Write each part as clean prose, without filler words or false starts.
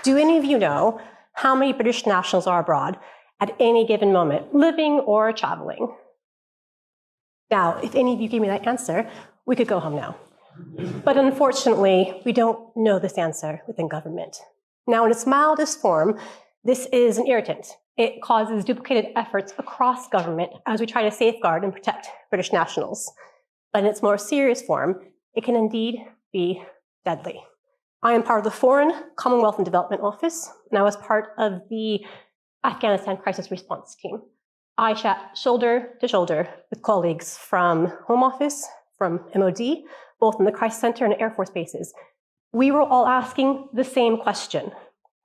Do any of you know how many British nationals are abroad at any given moment, living or traveling? Now, if any of you gave me that answer, we could go home now. But unfortunately, we don't know this answer within government. Now, in its mildest form, this is an irritant. It causes duplicated efforts across government as we try to safeguard and protect British nationals. But in its more serious form, it can indeed be deadly. I am part of the Foreign, Commonwealth and Development Office, and I was part of the Afghanistan crisis response team. I sat shoulder to shoulder with colleagues from Home Office, from MOD, both in the crisis center and Air Force bases. We were all asking the same question.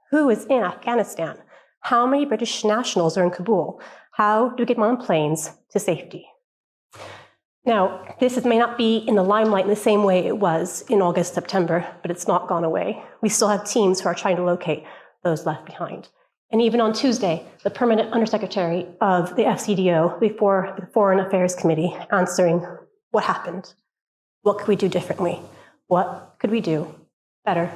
Who is in Afghanistan? How many British nationals are in Kabul? How do we get them on planes to safety? Now, this may not be in the limelight in the same way it was in August, September, but it's not gone away. We still have teams who are trying to locate those left behind. And even on Tuesday, the permanent undersecretary of the FCDO before the Foreign Affairs Committee answering what happened. What could we do differently? What could we do better?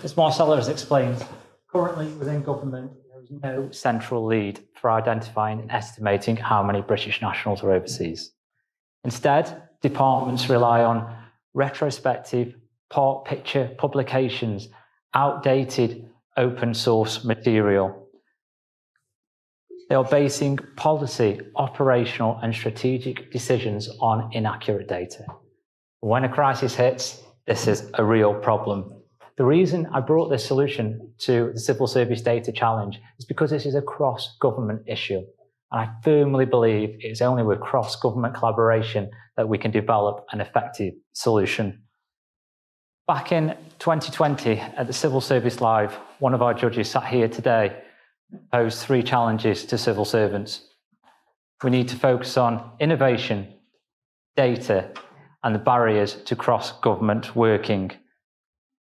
As Marcella has explained, currently within government, there is no central lead for identifying and estimating how many British nationals are overseas. Instead, departments rely on retrospective part picture publications, outdated open source material. They are basing policy, operational and strategic decisions on inaccurate data. When a crisis hits, this is a real problem. The reason I brought this solution to the Civil Service Data Challenge is because this is a cross-government issue. And I firmly believe it's only with cross-government collaboration that we can develop an effective solution. Back in 2020, at the Civil Service Live, one of our judges sat here today posed 3 challenges to civil servants. We need to focus on innovation, data, and the barriers to cross-government working.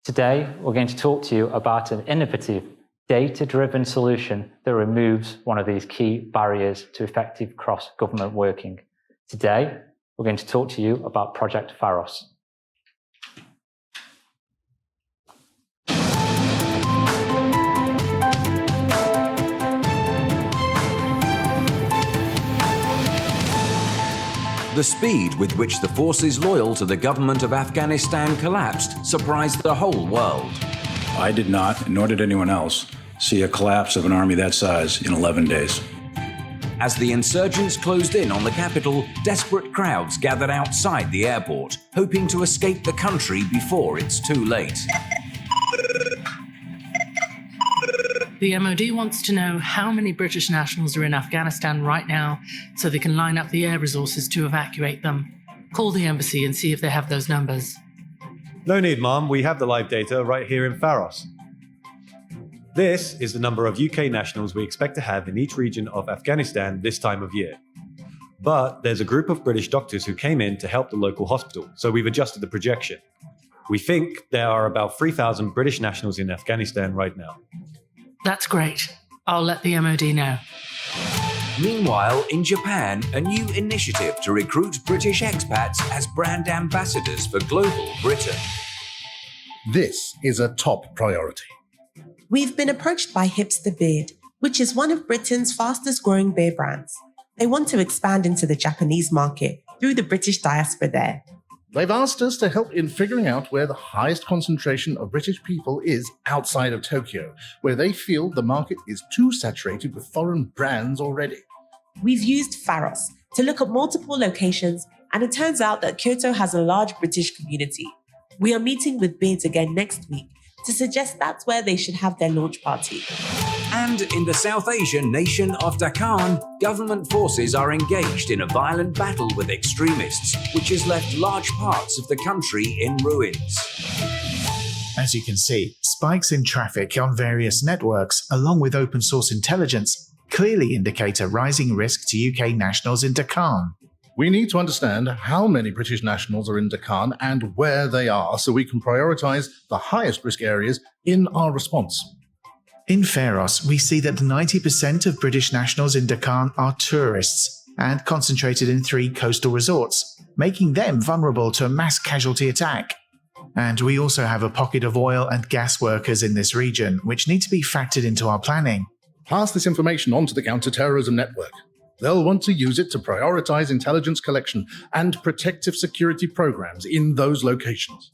Today, we're going to talk to you about an innovative, data-driven solution that removes one of these key barriers to effective cross-government working. Today, we're going to talk to you about Project Pharos. The speed with which the forces loyal to the government of Afghanistan collapsed surprised the whole world. I did not, nor did anyone else, see a collapse of an army that size in 11 days. As the insurgents closed in on the capital, desperate crowds gathered outside the airport, hoping to escape the country before it's too late. The MOD wants to know how many British nationals are in Afghanistan right now so they can line up the air resources to evacuate them. Call the embassy and see if they have those numbers. No need, Mom. We have the live data right here in Pharos. This is the number of UK nationals we expect to have in each region of Afghanistan this time of year. But there's a group of British doctors who came in to help the local hospital, so we've adjusted the projection. We think there are about 3,000 British nationals in Afghanistan right now. That's great. I'll let the MOD know. Meanwhile, in Japan, a new initiative to recruit British expats as brand ambassadors for global Britain. This is a top priority. We've been approached by Hipster Beard, which is one of Britain's fastest growing beer brands. They want to expand into the Japanese market through the British diaspora there. They've asked us to help in figuring out where the highest concentration of British people is outside of Tokyo, where they feel the market is too saturated with foreign brands already. We've used Pharos to look at multiple locations, and it turns out that Kyoto has a large British community. We are meeting with Beards again next week to suggest that's where they should have their launch party. And in the South Asian nation of Deccan, government forces are engaged in a violent battle with extremists, which has left large parts of the country in ruins. As you can see, spikes in traffic on various networks, along with open source intelligence, clearly indicate a rising risk to UK nationals in Deccan. We need to understand how many British nationals are in Deccan and where they are so we can prioritise the highest risk areas in our response. In Pharos, we see that 90% of British nationals in Deccan are tourists and concentrated in 3 coastal resorts, making them vulnerable to a mass casualty attack. And we also have a pocket of oil and gas workers in this region, which need to be factored into our planning. Pass this information on to the counterterrorism network. They'll want to use it to prioritize intelligence collection and protective security programs in those locations.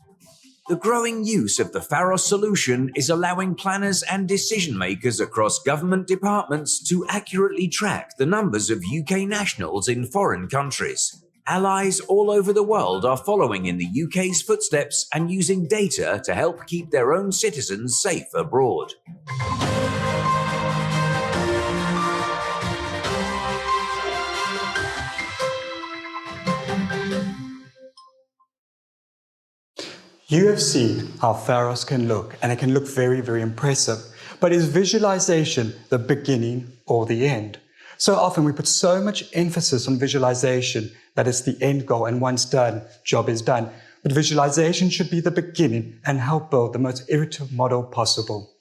The growing use of the Pharos solution is allowing planners and decision makers across government departments to accurately track the numbers of UK nationals in foreign countries. Allies all over the world are following in the UK's footsteps and using data to help keep their own citizens safe abroad. You have seen how Pharos can look, and it can look very, very impressive. But is visualization the beginning or the end? So often we put so much emphasis on visualization that it's the end goal, and once done, job is done. But visualization should be the beginning and help build the most iterative model possible.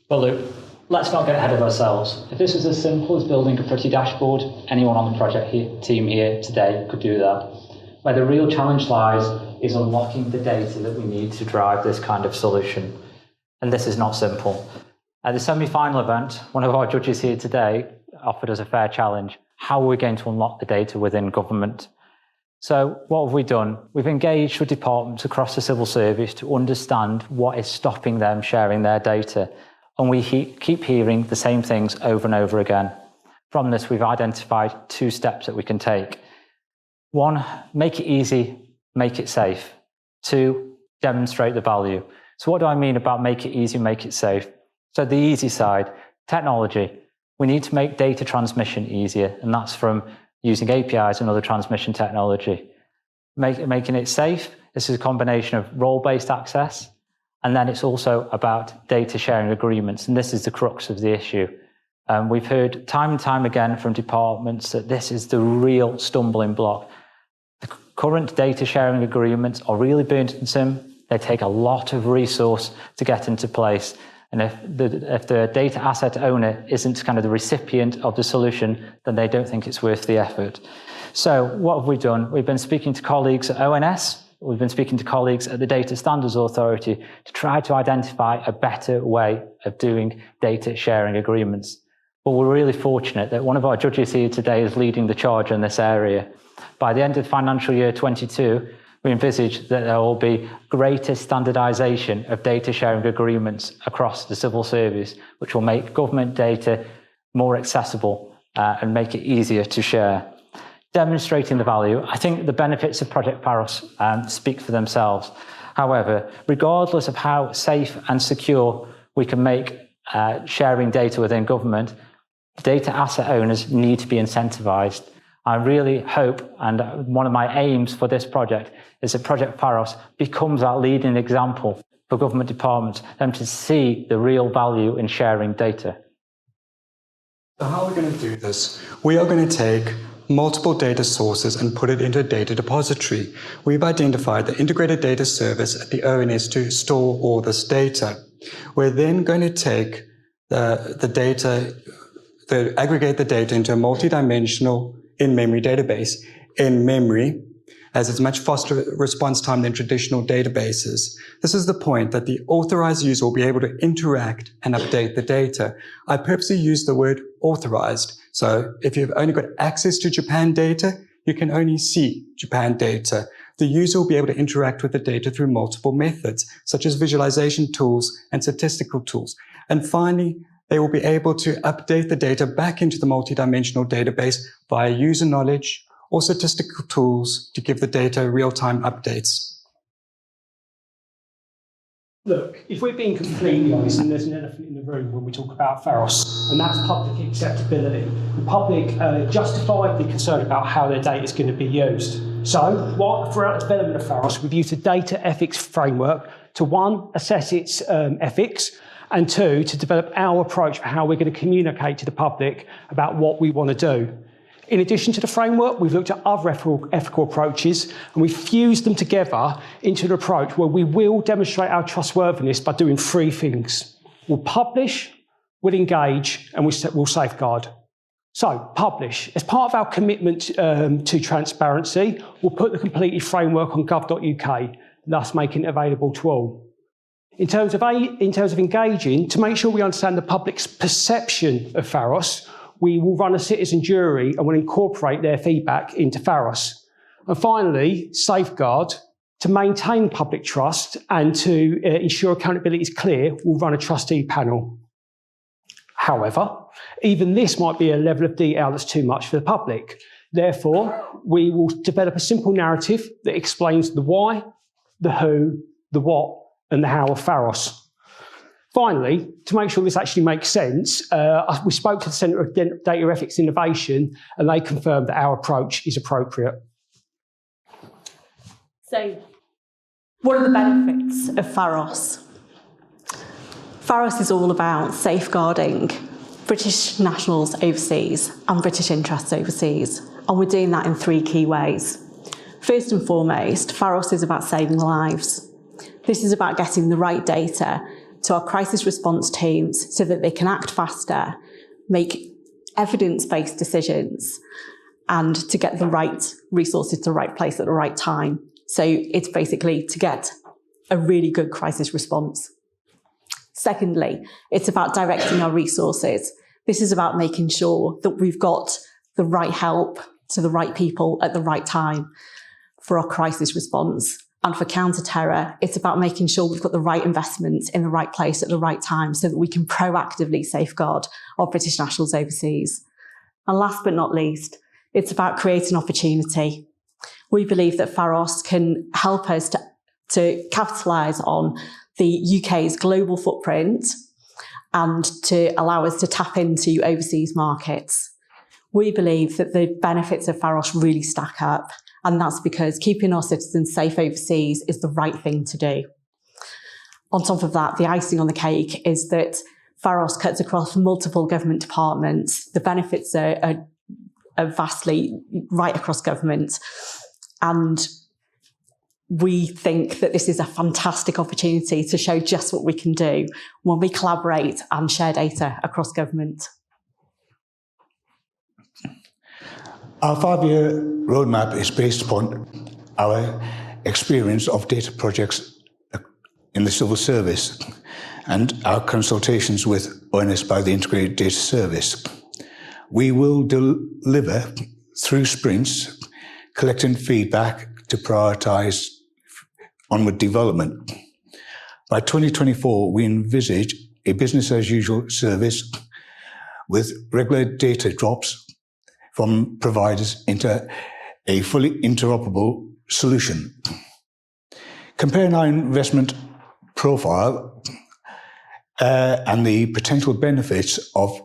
Well, Luke, let's not get ahead of ourselves. If this was as simple as building a pretty dashboard, anyone on the project team here today could do that. Where the real challenge lies is unlocking the data that we need to drive this kind of solution. And this is not simple. At the semi-final event, one of our judges here today offered us a fair challenge. How are we going to unlock the data within government? So what have we done? We've engaged with departments across the civil service to understand what is stopping them sharing their data. And we keep hearing the same things over and over again. From this, we've identified 2 steps that we can take. 1, make it easy, make it safe. 2, demonstrate the value. So what do I mean about make it easy, make it safe? So the easy side, technology. We need to make data transmission easier, and that's from using APIs and other transmission technology. Making it safe, this is a combination of role-based access, and then it's also about data sharing agreements, and this is the crux of the issue. We've heard time and time again from departments that this is the real stumbling block. The current data sharing agreements are really burdensome. They take a lot of resource to get into place. And if the data asset owner isn't kind of the recipient of the solution, then they don't think it's worth the effort. So what have we done? We've been speaking to colleagues at ONS, we've been speaking to colleagues at the Data Standards Authority to try to identify a better way of doing data sharing agreements. But we're really fortunate that one of our judges here today is leading the charge in this area. By the end of financial year 22, we envisage that there will be greater standardisation of data sharing agreements across the civil service, which will make government data more accessible and make it easier to share. Demonstrating the value, I think the benefits of Project Pharos speak for themselves. However, regardless of how safe and secure we can make sharing data within government, data asset owners need to be incentivised. I really hope, and one of my aims for this project is that Project Pharos becomes that leading example for government departments, them to see the real value in sharing data. So how are we going to do this? We are going to take multiple data sources and put it into a data depository. We've identified the integrated data service at the ONS to store all this data. We're then going to take the data, aggregate the data into a multi-dimensional in-memory database. In memory, as it's much faster response time than traditional databases. This is the point that the authorized user will be able to interact and update the data. I purposely use the word authorized. So if you've only got access to Japan data, you can only see Japan data. The user will be able to interact with the data through multiple methods, such as visualization tools and statistical tools. And finally, they will be able to update the data back into the multidimensional database via user knowledge or statistical tools to give the data real-time updates. Look, if we're being completely honest, and there's an elephant in the room when we talk about Pharos, and that's public acceptability. The public justifiably concerned about how their data is going to be used. So, throughout the development of Pharos, we've used a data ethics framework to, 1, assess its ethics, and 2, to develop our approach for how we're going to communicate to the public about what we want to do. In addition to the framework, we've looked at other ethical approaches, and we've fused them together into an approach where we will demonstrate our trustworthiness by doing 3 things. We'll publish, we'll engage, and we'll safeguard. So, publish. As part of our commitment to transparency, we'll put the completed framework on gov.uk. thus making it available to all. In terms of engaging, to make sure we understand the public's perception of Pharos, we will run a citizen jury and will incorporate their feedback into Pharos. And finally, safeguard, to maintain public trust and to ensure accountability is clear, we'll run a trustee panel. However, even this might be a level of detail that's too much for the public. Therefore, we will develop a simple narrative that explains the why, the who, the what, and the how of Pharos. Finally, to make sure this actually makes sense, we spoke to the Centre of Data Ethics Innovation, and they confirmed that our approach is appropriate. So, what are the benefits of Pharos? Pharos is all about safeguarding British nationals overseas and British interests overseas, and we're doing that in 3 key ways. First and foremost, Pharos is about saving lives. This is about getting the right data to our crisis response teams so that they can act faster, make evidence-based decisions, and to get the right resources to the right place at the right time. So it's basically to get a really good crisis response. Secondly, it's about directing our resources. This is about making sure that we've got the right help to the right people at the right time for our crisis response. And for counter-terror, it's about making sure we've got the right investments in the right place at the right time so that we can proactively safeguard our British nationals overseas. And last but not least, it's about creating opportunity. We believe that Pharos can help us to capitalise on the UK's global footprint and to allow us to tap into overseas markets. We believe that the benefits of Pharos really stack up, and that's because keeping our citizens safe overseas is the right thing to do. On top of that, the icing on the cake is that Pharos cuts across multiple government departments. The benefits are vastly right across government. And we think that this is a fantastic opportunity to show just what we can do when we collaborate and share data across government. Our 5-year roadmap is based upon our experience of data projects in the civil service and our consultations with ONS by the Integrated Data Service. We will deliver through sprints, collecting feedback to prioritise onward development. By 2024, we envisage a business-as-usual service with regular data drops from providers into a fully interoperable solution. Comparing our investment profile and the potential benefits of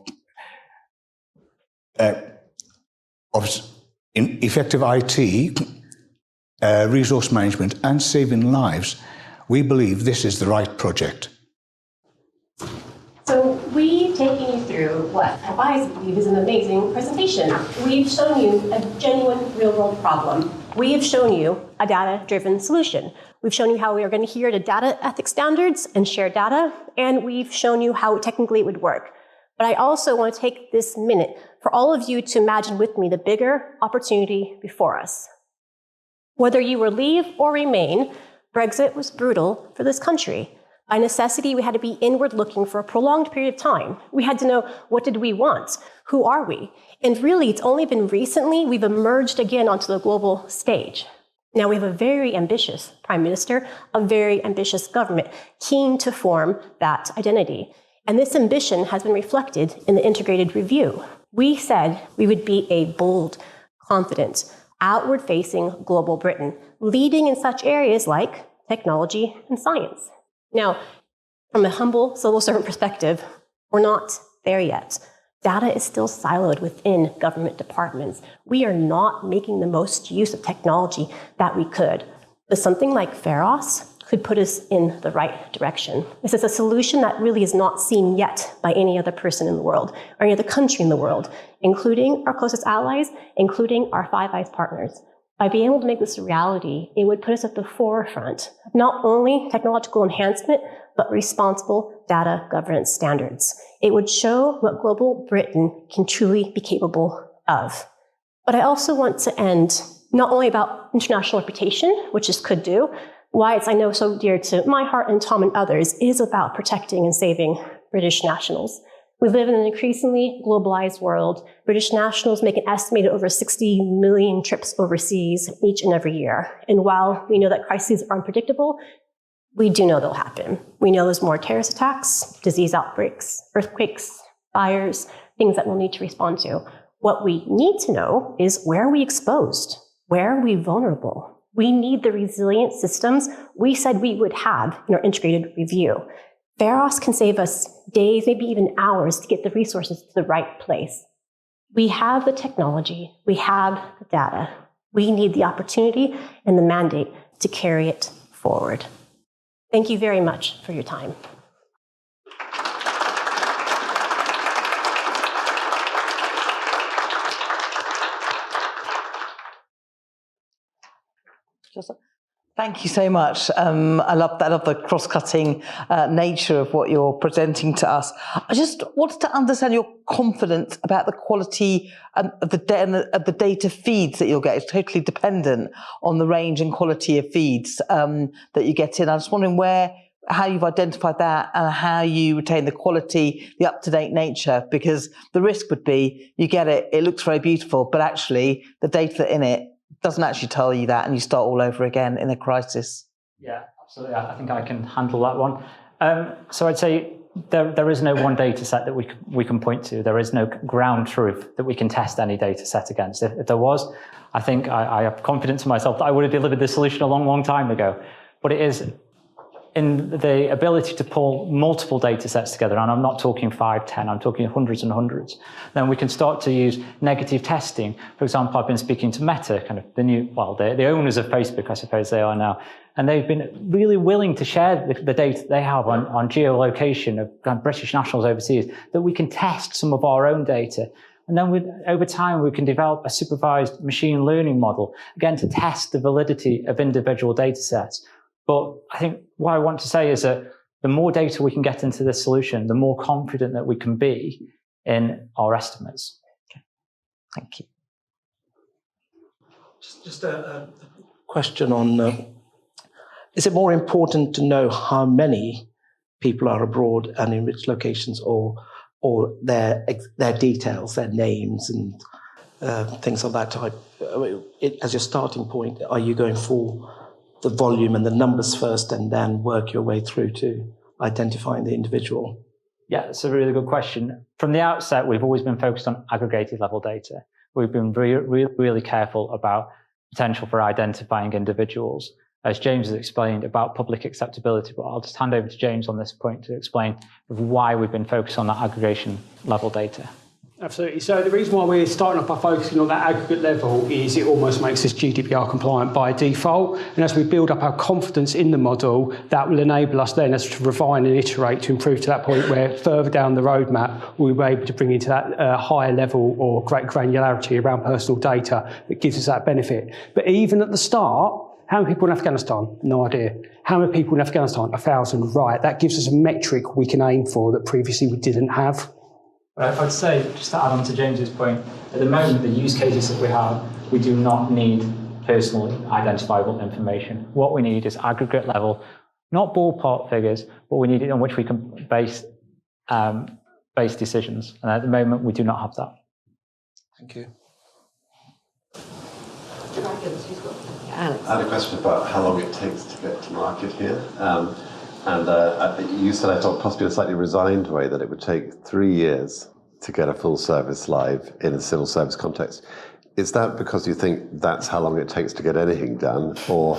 effective IT, resource management, and saving lives, we believe this is the right project. So we've taken you through what I believe is an amazing presentation. We've shown you a genuine real-world problem. We have shown you a data-driven solution. We've shown you how we are going to adhere to data ethics standards and share data, and we've shown you how technically it would work. But I also want to take this minute for all of you to imagine with me the bigger opportunity before us. Whether you were leave or remain, Brexit was brutal for this country. By necessity, we had to be inward looking for a prolonged period of time. We had to know, what did we want? Who are we? And really, it's only been recently we've emerged again onto the global stage. Now we have a very ambitious Prime Minister, a very ambitious government, keen to form that identity. And this ambition has been reflected in the integrated review. We said we would be a bold, confident, outward-facing global Britain, leading in such areas like technology and science. Now, from a humble civil servant perspective, we're not there yet. Data is still siloed within government departments. We are not making the most use of technology that we could. But something like Pharos could put us in the right direction. This is a solution that really is not seen yet by any other person in the world, or any other country in the world, including our closest allies, including our Five Eyes partners. By being able to make this a reality, it would put us at the forefront of not only technological enhancement, but responsible data governance standards. It would show what global Britain can truly be capable of. But I also want to end not only about international reputation, which this could do, Why it's, I know, so dear to my heart and Tom and others, is about protecting and saving British nationals. We live in an increasingly globalized world. British nationals make an estimated over 60 million trips overseas each and every year. And while we know that crises are unpredictable, we do know they'll happen. We know there's more terrorist attacks, disease outbreaks, earthquakes, fires, things that we'll need to respond to. What we need to know is, where are we exposed? Where are we vulnerable? We need the resilient systems we said we would have in our integrated review. Pharos can save us days, maybe even hours, to get the resources to the right place. We have the technology, we have the data. We need the opportunity and the mandate to carry it forward. Thank you very much for your time. Thank you so much. I love that. I love the cross-cutting nature of what you're presenting to us. I just wanted to understand your confidence about the quality of the data feeds that you'll get. It's totally dependent on the range and quality of feeds that you get in. I was wondering how you've identified that and how you retain the quality, the up-to-date nature, because the risk would be you get it, it looks very beautiful, but actually the data in it doesn't actually tell you that, and you start all over again in a crisis. Yeah, absolutely. I think I can handle that one. So I'd say there is no one data set that we can point to. There is no ground truth that we can test any data set against. If there was, I think I have confidence in myself that I would have delivered this solution a long, long time ago. But it is in the ability to pull multiple data sets together, and I'm not talking 5, 10, I'm talking hundreds and hundreds, then we can start to use negative testing. For example, I've been speaking to Meta, kind of the owners of Facebook, I suppose they are now, and they've been really willing to share the data they have on geolocation of British nationals overseas, that we can test some of our own data. And then over time, we can develop a supervised machine learning model, again, to test the validity of individual data sets. But I think what I want to say is that the more data we can get into this solution, the more confident that we can be in our estimates. Okay. Thank you. Just a question on, is it more important to know how many people are abroad and in which locations, or their details, their names and things of that type? As your starting point, are you going for the volume and the numbers first and then work your way through to identifying the individual? Yeah, it's a really good question. From the outset, we've always been focused on aggregated level data. We've been really careful about potential for identifying individuals, as James has explained about public acceptability. But I'll just hand over to James on this point to explain why we've been focused on that aggregation level data. Absolutely. So the reason why we're starting off by focusing on that aggregate level is it almost makes us GDPR compliant by default. And as we build up our confidence in the model, that will enable us then as to refine and iterate to improve to that point where further down the roadmap, we'll be able to bring into that higher level or great granularity around personal data that gives us that benefit. But even at the start, how many people in Afghanistan? No idea. How many people in Afghanistan? 1,000. Right. That gives us a metric we can aim for that previously we didn't have. I'd say, just to add on to James's point, at the moment, the use cases that we have, we do not need personally identifiable information. What we need is aggregate level, not ballpark figures, but we need it on which we can base decisions. And at the moment, we do not have that. Thank you. I had a question about how long it takes to get to market here. You said, I thought possibly in a slightly resigned way, that it would take 3 years to get a full service live in a civil service context. Is that because you think that's how long it takes to get anything done, or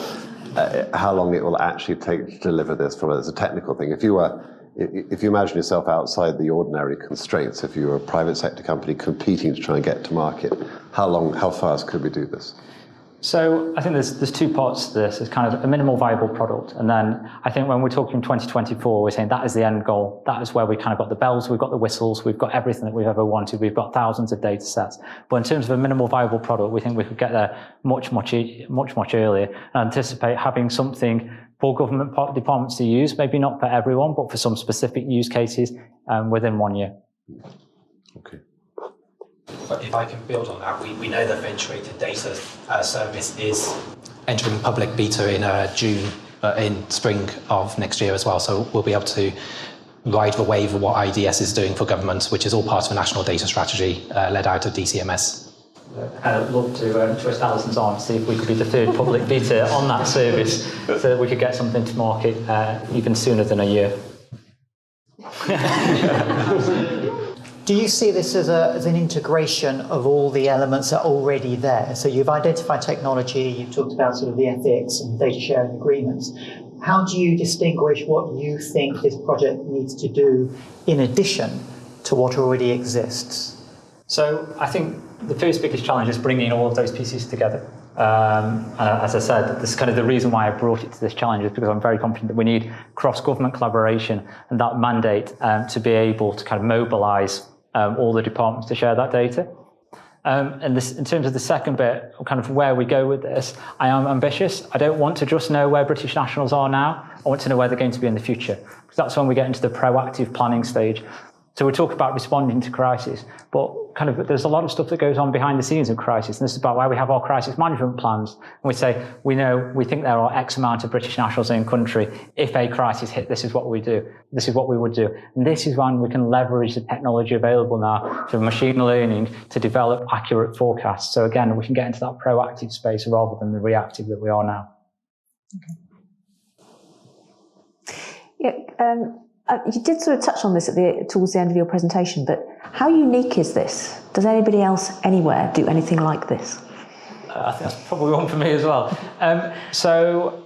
how long it will actually take to deliver this as a technical thing? If you imagine yourself outside the ordinary constraints, if you were a private sector company competing to try and get to market, how fast could we do this? So I think there's two parts to this. There's kind of a minimal viable product. And then I think when we're talking 2024, we're saying that is the end goal. That is where we kind of got the bells, we've got the whistles, we've got everything that we've ever wanted. We've got thousands of data sets. But in terms of a minimal viable product, we think we could get there much earlier and anticipate having something for government departments to use, maybe not for everyone, but for some specific use cases within 1 year. Okay. But if I can build on that, we know that Venture Data Service is entering public beta in June in spring of next year as well. So we'll be able to ride the wave of what IDS is doing for government, which is all part of a national data strategy led out of DCMS. I'd love to twist Alison's arm to see if we could be the third public beta on that service so that we could get something to market even sooner than a year. Do you see this as an integration of all the elements that are already there? So you've identified technology, you've talked about sort of the ethics and data sharing agreements. How do you distinguish what you think this project needs to do in addition to what already exists? So I think the first biggest challenge is bringing all of those pieces together. As I said, this is kind of the reason why I brought it to this challenge, is because I'm very confident that we need cross-government collaboration and that mandate to be able to kind of mobilise all the departments to share that data. And this, in terms of the second bit, kind of where we go with this, I am ambitious. I don't want to just know where British nationals are now. I want to know where they're going to be in the future, because that's when we get into the proactive planning stage. So we talk about responding to crisis, but kind of there's a lot of stuff that goes on behind the scenes of crisis, and this is about why we have our crisis management plans. And we say, we think there are X amount of British nationals in country. If a crisis hit, this is what we do. This is what we would do. And this is when we can leverage the technology available now through machine learning to develop accurate forecasts. So again, we can get into that proactive space rather than the reactive that we are now. Yeah, you did sort of touch on this towards the end of your presentation, but how unique is this? Does anybody else anywhere do anything like this? I think that's probably one for me as well. So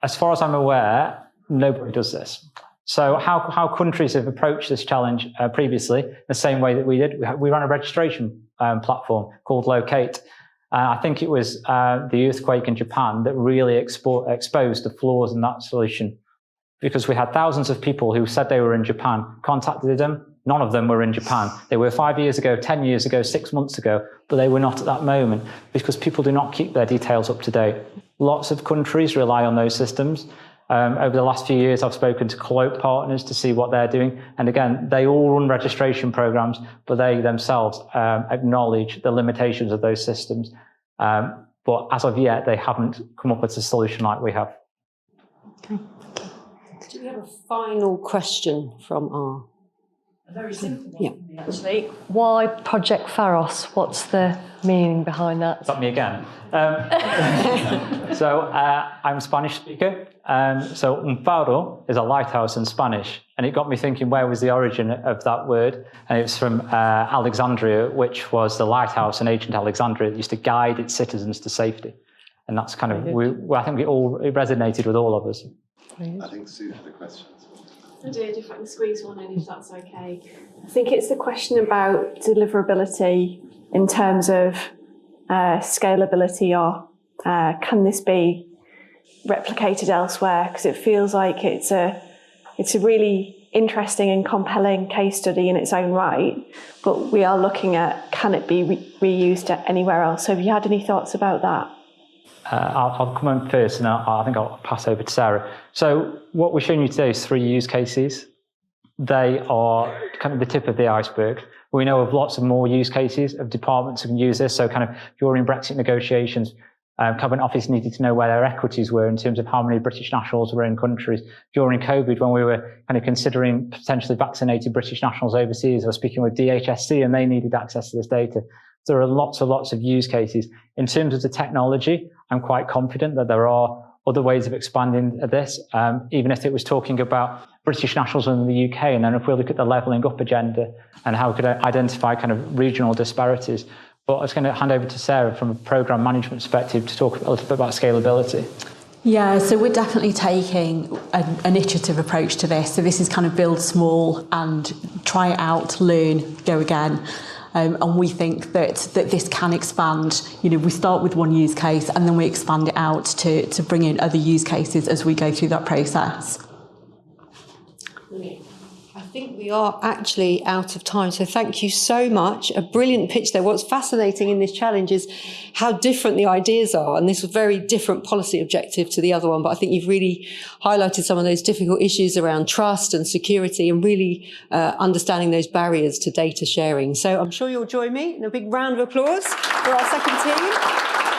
as far as I'm aware, nobody does this. So how countries have approached this challenge previously, the same way that we did, we ran a registration platform called Locate. I think it was the earthquake in Japan that really exposed the flaws in that solution, because we had thousands of people who said they were in Japan, contacted them. None of them were in Japan. They were 5 years ago, 10 years ago, 6 months ago, but they were not at that moment because people do not keep their details up to date. Lots of countries rely on those systems. Over the last few years, I've spoken to Cloak partners to see what they're doing. And again, they all run registration programs, but they themselves acknowledge the limitations of those systems. But as of yet, they haven't come up with a solution like we have. Okay. Do we have a final question from our... A very simple one, yeah. Actually. Why Project Pharos? What's the meaning behind that? Is that me again? So I'm a Spanish speaker. So un faro is a lighthouse in Spanish. And it got me thinking, where was the origin of that word? And it's from Alexandria, which was the lighthouse in ancient Alexandria that used to guide its citizens to safety. And that's kind of, I think it resonated with all of us. I think Sue had a question. I did, if I can squeeze one in, if that's okay. I think it's the question about deliverability in terms of scalability, or can this be replicated elsewhere? Because it feels like it's a really interesting and compelling case study in its own right, but we are looking at, can it be reused anywhere else? So have you had any thoughts about that? I'll come in first, and I think I'll pass over to Sarah. So what we're showing you today is 3 use cases. They are kind of the tip of the iceberg. We know of lots of more use cases of departments who can use this. So kind of during Brexit negotiations, Cabinet Office needed to know where their equities were in terms of how many British nationals were in countries. During COVID, when we were kind of considering potentially vaccinated British nationals overseas, I was speaking with DHSC and they needed access to this data. There are lots of use cases. In terms of the technology, I'm quite confident that there are other ways of expanding this, even if it was talking about British nationals in the UK, and then if we look at the levelling up agenda and how we could identify kind of regional disparities. But I was going to hand over to Sarah from a programme management perspective to talk a little bit about scalability. Yeah, so we're definitely taking an iterative approach to this. So this is kind of build small and try it out, learn, go again. And we think that this can expand. You know, we start with one use case and then we expand it out to bring in other use cases as we go through that process. I think we are actually out of time, so thank you so much. A brilliant pitch there. What's fascinating in this challenge is how different the ideas are, and this was a very different policy objective to the other one, but I think you've really highlighted some of those difficult issues around trust and security and really understanding those barriers to data sharing. So I'm sure you'll join me in a big round of applause for our second team.